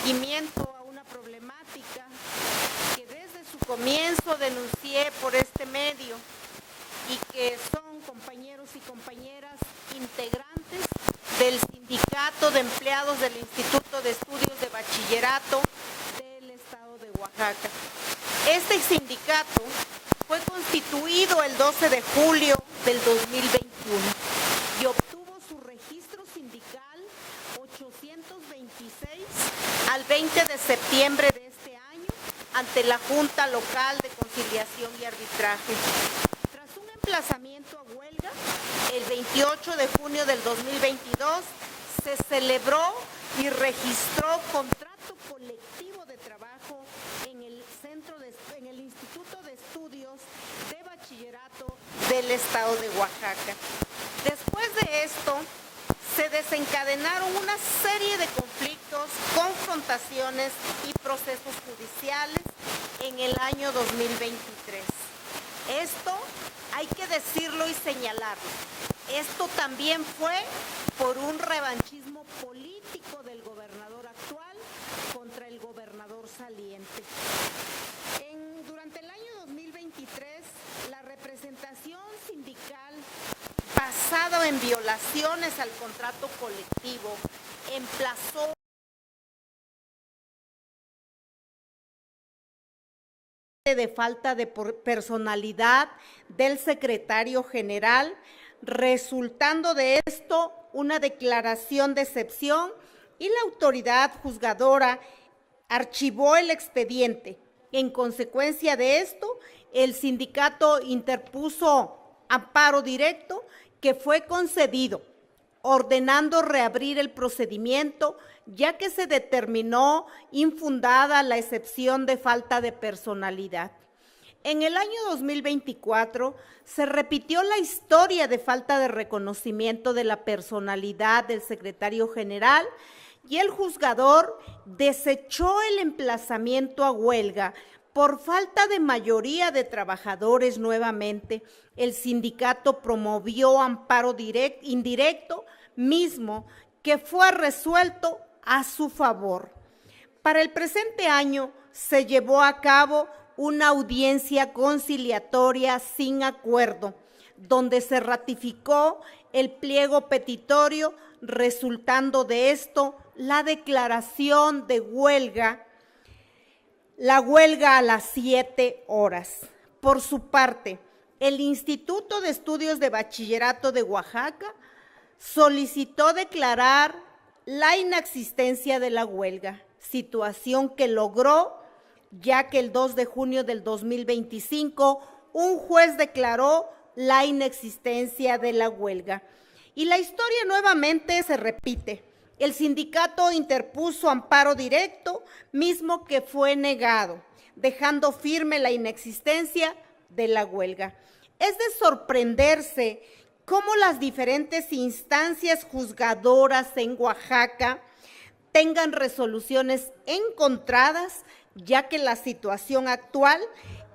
seguimiento a una problemática que desde su comienzo denuncié por este medio y que son compañeros y compañeras integrantes del Sindicato de Empleados del Instituto de Estudios de Bachillerato del Estado de Oaxaca. Este sindicato fue constituido el 12 de julio del 2021 y obtuvo su registro sindical 826 al 20 de septiembre de este año ante la Junta Local de Conciliación y Arbitraje. Tras un emplazamiento a huelga, el 28 de junio del 2022 se celebró y registró contrato colectivo de trabajo en el Instituto de Estudios de Bachillerato del Estado de Oaxaca. Después de esto, se desencadenaron una serie de conflictos, confrontaciones y procesos judiciales en el año 2023. Esto hay que decirlo y señalarlo. Esto también fue por un revanchismo político del gobernador actual contra el gobernador saliente. Durante el año 2023, la representación sindical basada en violaciones al contrato colectivo emplazó de falta de personalidad del secretario general, resultando de esto una declaración de excepción y la autoridad juzgadora archivó el expediente. En consecuencia de esto, el sindicato interpuso amparo directo que fue concedido, ordenando reabrir el procedimiento, ya que se determinó infundada la excepción de falta de personalidad. En el año 2024 se repitió la historia de falta de reconocimiento de la personalidad del secretario general y el juzgador desechó el emplazamiento a huelga por falta de mayoría de trabajadores nuevamente. El sindicato promovió amparo indirecto mismo que fue resuelto a su favor. Para el presente año se llevó a cabo una audiencia conciliatoria sin acuerdo, donde se ratificó el pliego petitorio, resultando de esto la declaración de huelga, la huelga a las 7 horas. Por su parte, el Instituto de Estudios de Bachillerato de Oaxaca solicitó declarar la inexistencia de la huelga, situación que logró, ya que el 2 de junio del 2025 un juez declaró la inexistencia de la huelga. Y la historia nuevamente se repite. El sindicato interpuso amparo directo, mismo que fue negado, dejando firme la inexistencia de la huelga. Es de sorprenderse cómo las diferentes instancias juzgadoras en Oaxaca tengan resoluciones encontradas, ya que la situación actual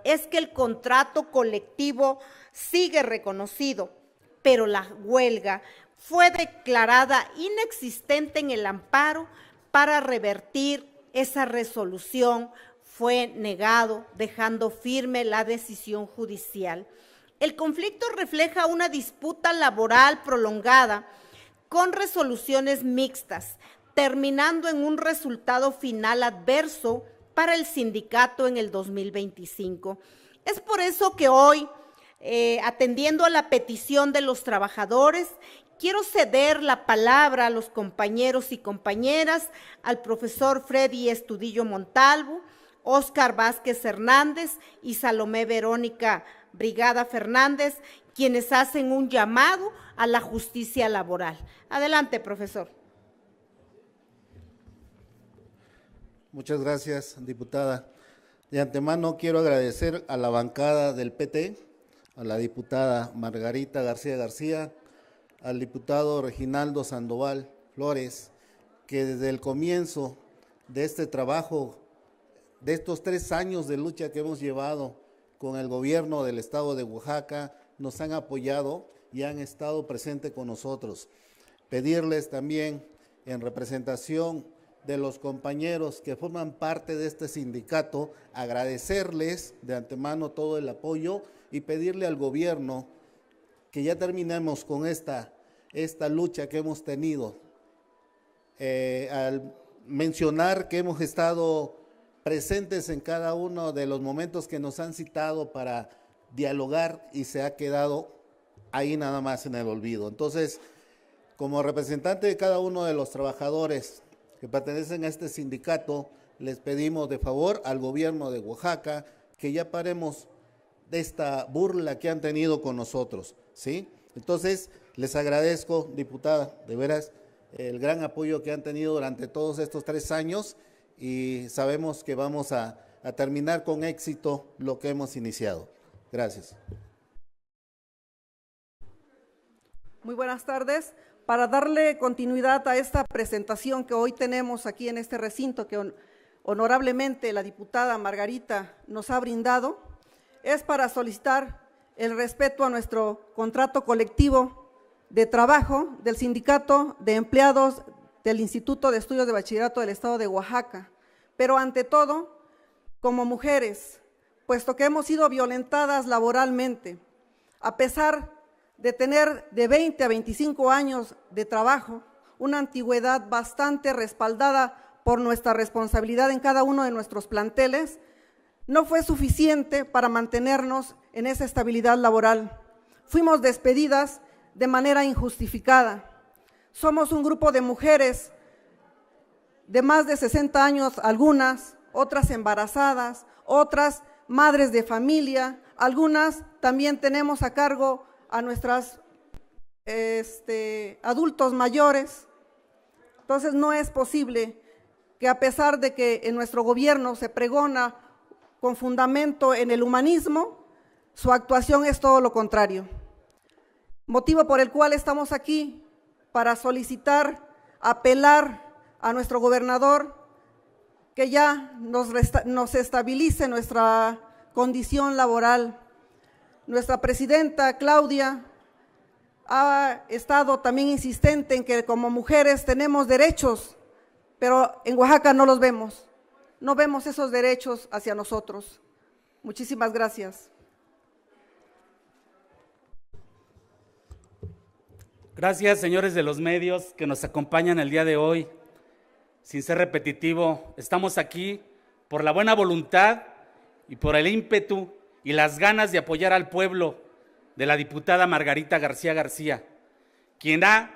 es que el contrato colectivo sigue reconocido, pero la huelga fue declarada inexistente en el amparo. Para revertir esa resolución fue negado, dejando firme la decisión judicial. El conflicto refleja una disputa laboral prolongada con resoluciones mixtas, terminando en un resultado final adverso para el sindicato en el 2025. Es por eso que hoy, atendiendo a la petición de los trabajadores, quiero ceder la palabra a los compañeros y compañeras, al profesor Freddy Estudillo Montalvo, Óscar Vázquez Hernández y Salomé Verónica Brigada Fernández, quienes hacen un llamado a la justicia laboral. Adelante, profesor. Muchas gracias, diputada. De antemano quiero agradecer a la bancada del PT, a la diputada Margarita García García, al diputado Reginaldo Sandoval Flores, que desde el comienzo de este trabajo, de estos 3 años de lucha que hemos llevado con el gobierno del estado de Oaxaca, nos han apoyado y han estado presentes con nosotros. Pedirles también, en representación de los compañeros que forman parte de este sindicato, agradecerles de antemano todo el apoyo y pedirle al gobierno que ya terminemos con esta lucha que hemos tenido. Al mencionar que hemos estado presentes en cada uno de los momentos que nos han citado para dialogar y se ha quedado ahí nada más en el olvido. Entonces, como representante de cada uno de los trabajadores que pertenecen a este sindicato, les pedimos de favor al gobierno de Oaxaca que ya paremos de esta burla que han tenido con nosotros, ¿sí? Entonces, les agradezco, diputada, de veras, el gran apoyo que han tenido durante todos estos 3 años y sabemos que vamos a terminar con éxito lo que hemos iniciado. Gracias. Muy buenas tardes. Para darle continuidad a esta presentación que hoy tenemos aquí en este recinto que honorablemente la diputada Margarita nos ha brindado, es para solicitar el respeto a nuestro contrato colectivo de trabajo del Sindicato de Empleados del Instituto de Estudios de Bachillerato del Estado de Oaxaca, pero ante todo, como mujeres, puesto que hemos sido violentadas laboralmente, a pesar de tener de 20 a 25 años de trabajo, una antigüedad bastante respaldada por nuestra responsabilidad en cada uno de nuestros planteles, no fue suficiente para mantenernos en esa estabilidad laboral. Fuimos despedidas de manera injustificada. Somos un grupo de mujeres de más de 60 años, algunas, otras embarazadas, otras madres de familia, algunas también tenemos a cargo a nuestras adultos mayores. Entonces no es posible que a pesar de que en nuestro gobierno se pregona con fundamento en el humanismo, su actuación es todo lo contrario. Motivo por el cual estamos aquí para solicitar, apelar a nuestro gobernador que ya nos estabilice nuestra condición laboral. Nuestra presidenta Claudia ha estado también insistente en que como mujeres tenemos derechos, pero en Oaxaca no los vemos, no vemos esos derechos hacia nosotros. Muchísimas gracias. Gracias, señores de los medios que nos acompañan el día de hoy. Sin ser repetitivo, estamos aquí por la buena voluntad y por el ímpetu y las ganas de apoyar al pueblo de la diputada Margarita García García, quien ha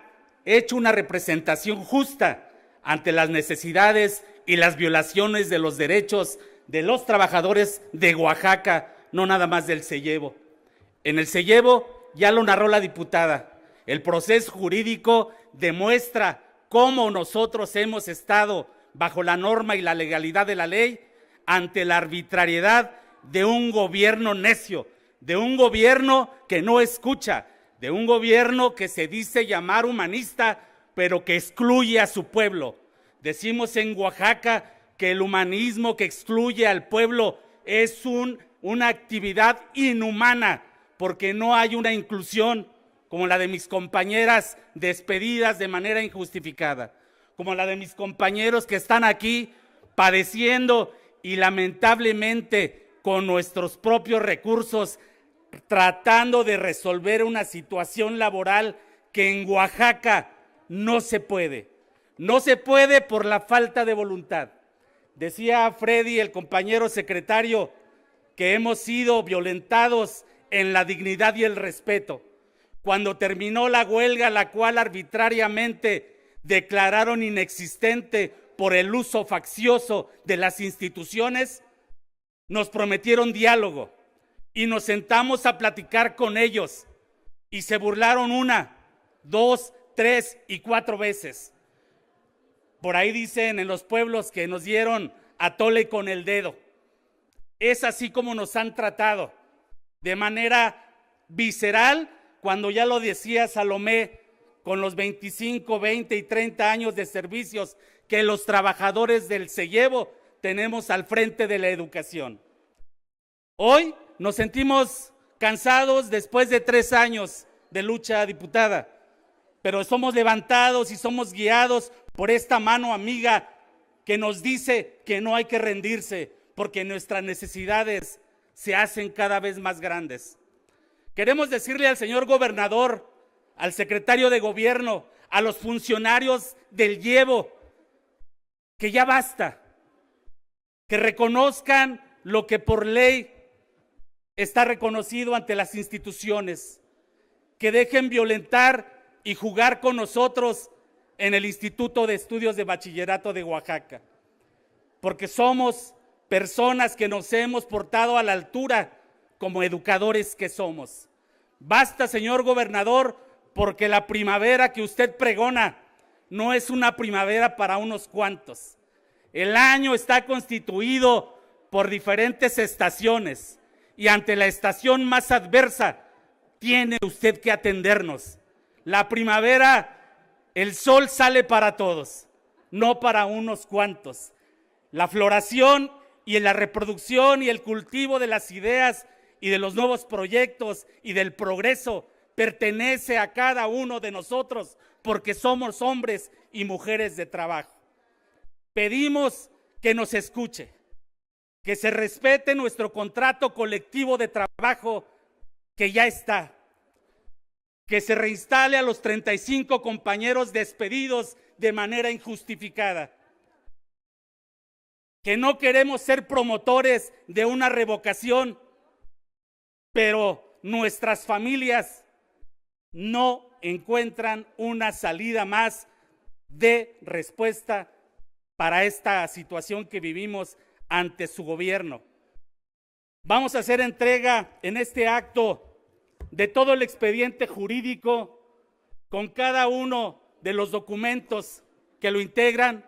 hecho una representación justa ante las necesidades y las violaciones de los derechos de los trabajadores de Oaxaca, no nada más del Sellevo. En el Sellevo ya lo narró la diputada. El proceso jurídico demuestra cómo nosotros hemos estado bajo la norma y la legalidad de la ley ante la arbitrariedad de un gobierno necio, de un gobierno que no escucha, de un gobierno que se dice llamar humanista, pero que excluye a su pueblo. Decimos en Oaxaca que el humanismo que excluye al pueblo es una actividad inhumana, porque no hay una inclusión como la de mis compañeras despedidas de manera injustificada, como la de mis compañeros que están aquí padeciendo y lamentablemente con nuestros propios recursos tratando de resolver una situación laboral que en Oaxaca no se puede. No se puede por la falta de voluntad. Decía Freddy, el compañero secretario, que hemos sido violentados en la dignidad y el respeto. Cuando terminó la huelga, la cual arbitrariamente declararon inexistente por el uso faccioso de las instituciones, nos prometieron diálogo y nos sentamos a platicar con ellos y se burlaron 1, 2, 3 y 4 veces. Por ahí dicen en los pueblos que nos dieron a tole con el dedo. Es así como nos han tratado, de manera visceral, cuando ya lo decía Salomé, con los 25, 20 y 30 años de servicios que los trabajadores del Sellevo tenemos al frente de la educación. Hoy nos sentimos cansados después de 3 años de lucha, diputada, pero somos levantados y somos guiados por esta mano amiga que nos dice que no hay que rendirse porque nuestras necesidades se hacen cada vez más grandes. Queremos decirle al señor gobernador, al secretario de gobierno, a los funcionarios del Llevo, que ya basta, que reconozcan lo que por ley está reconocido ante las instituciones, que dejen violentar y jugar con nosotros en el Instituto de Estudios de Bachillerato de Oaxaca, porque somos personas que nos hemos portado a la altura como educadores que somos. Basta, señor gobernador, porque la primavera que usted pregona no es una primavera para unos cuantos. El año está constituido por diferentes estaciones y ante la estación más adversa tiene usted que atendernos. La primavera, el sol sale para todos, no para unos cuantos. La floración y la reproducción y el cultivo de las ideas y de los nuevos proyectos y del progreso pertenece a cada uno de nosotros porque somos hombres y mujeres de trabajo. Pedimos que nos escuche, que se respete nuestro contrato colectivo de trabajo que ya está, que se reinstale a los 35 compañeros despedidos de manera injustificada, que no queremos ser promotores de una revocación, pero nuestras familias no encuentran una salida más de respuesta para esta situación que vivimos ante su gobierno. Vamos a hacer entrega en este acto de todo el expediente jurídico con cada uno de los documentos que lo integran,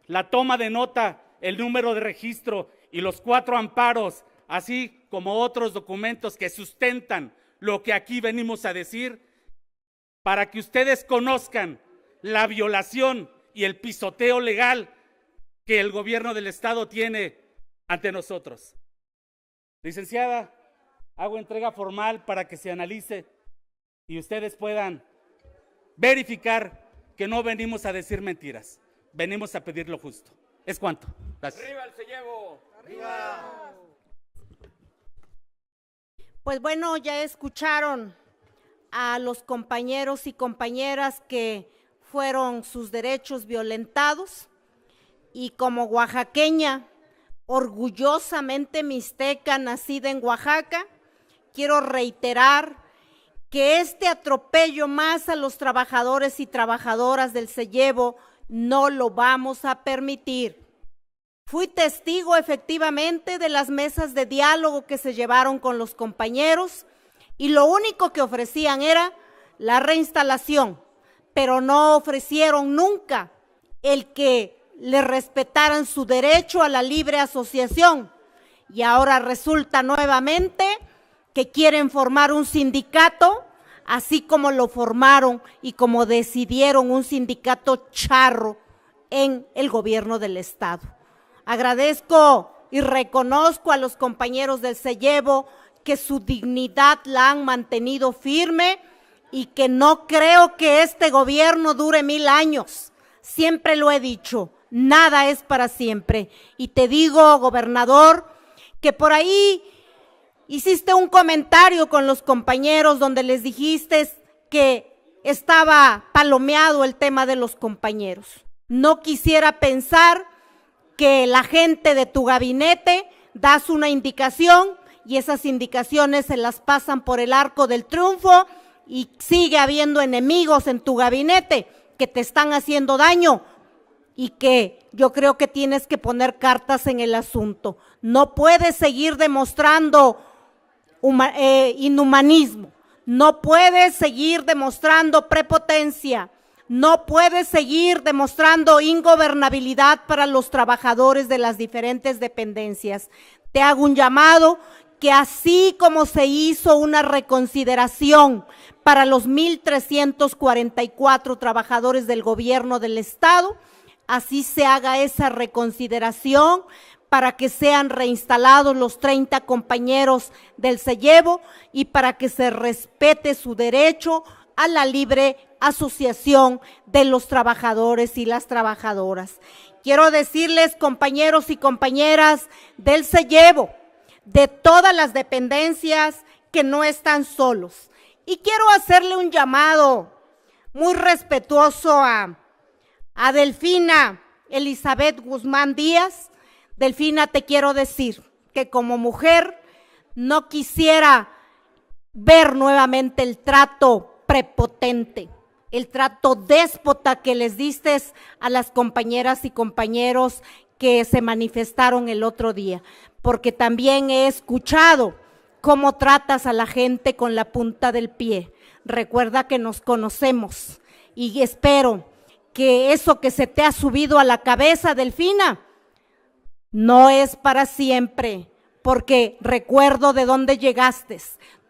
la toma de nota, el número de registro y los 4 amparos, así como otros documentos que sustentan lo que aquí venimos a decir, para que ustedes conozcan la violación y el pisoteo legal que el gobierno del estado tiene ante nosotros. Licenciada, hago entrega formal para que se analice y ustedes puedan verificar que no venimos a decir mentiras, venimos a pedir lo justo. Es cuanto. Gracias. ¡Arriba el Sellevo! ¡Arriba! Pues bueno, ya escucharon a los compañeros y compañeras que fueron sus derechos violentados, y como oaxaqueña, orgullosamente mixteca, nacida en Oaxaca, quiero reiterar que este atropello más a los trabajadores y trabajadoras del Sellevo no lo vamos a permitir. Fui testigo efectivamente de las mesas de diálogo que se llevaron con los compañeros y lo único que ofrecían era la reinstalación, pero no ofrecieron nunca el que le respetaran su derecho a la libre asociación. Y ahora resulta nuevamente que quieren formar un sindicato, así como lo formaron y como decidieron un sindicato charro en el gobierno del estado. Agradezco y reconozco a los compañeros del Sellevo que su dignidad la han mantenido firme y que no creo que este gobierno dure 1000 años. Siempre lo he dicho, nada es para siempre. Y te digo, gobernador, que por ahí hiciste un comentario con los compañeros donde les dijiste que estaba palomeado el tema de los compañeros. No quisiera pensar que la gente de tu gabinete das una indicación y esas indicaciones se las pasan por el arco del triunfo y sigue habiendo enemigos en tu gabinete que te están haciendo daño y que yo creo que tienes que poner cartas en el asunto. No puedes seguir demostrando inhumanismo, no puedes seguir demostrando prepotencia, no puedes seguir demostrando ingobernabilidad para los trabajadores de las diferentes dependencias. Te hago un llamado que así como se hizo una reconsideración para los 1,344 trabajadores del gobierno del estado, así se haga esa reconsideración para que sean reinstalados los 30 compañeros del Sellevo y para que se respete su derecho a la libre asociación de los trabajadores y las trabajadoras. Quiero decirles, compañeros y compañeras del CELLEVO, de todas las dependencias, que no están solos. Y quiero hacerle un llamado muy respetuoso a Delfina Elizabeth Guzmán Díaz. Delfina, te quiero decir que como mujer no quisiera ver nuevamente el trato prepotente, el trato déspota que les diste a las compañeras y compañeros que se manifestaron el otro día, porque también he escuchado cómo tratas a la gente con la punta del pie. Recuerda que nos conocemos y espero que eso que se te ha subido a la cabeza, Delfina, no es para siempre, porque recuerdo de dónde llegaste.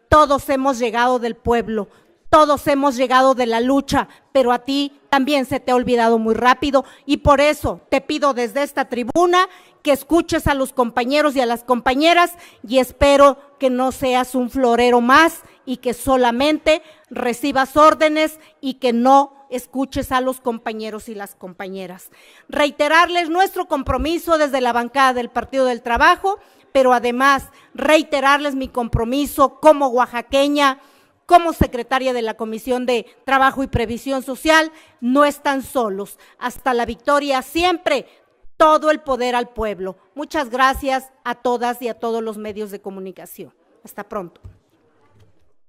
Todos hemos llegado del pueblo, todos hemos llegado de la lucha, pero a ti también se te ha olvidado muy rápido y por eso te pido desde esta tribuna que escuches a los compañeros y a las compañeras y espero que no seas un florero más y que solamente recibas órdenes y que no escuches a los compañeros y las compañeras. Reiterarles nuestro compromiso desde la bancada del Partido del Trabajo, pero además reiterarles mi compromiso como oaxaqueña, como secretaria de la Comisión de Trabajo y Previsión Social. No están solos. Hasta la victoria siempre, todo el poder al pueblo. Muchas gracias a todas y a todos los medios de comunicación. Hasta pronto.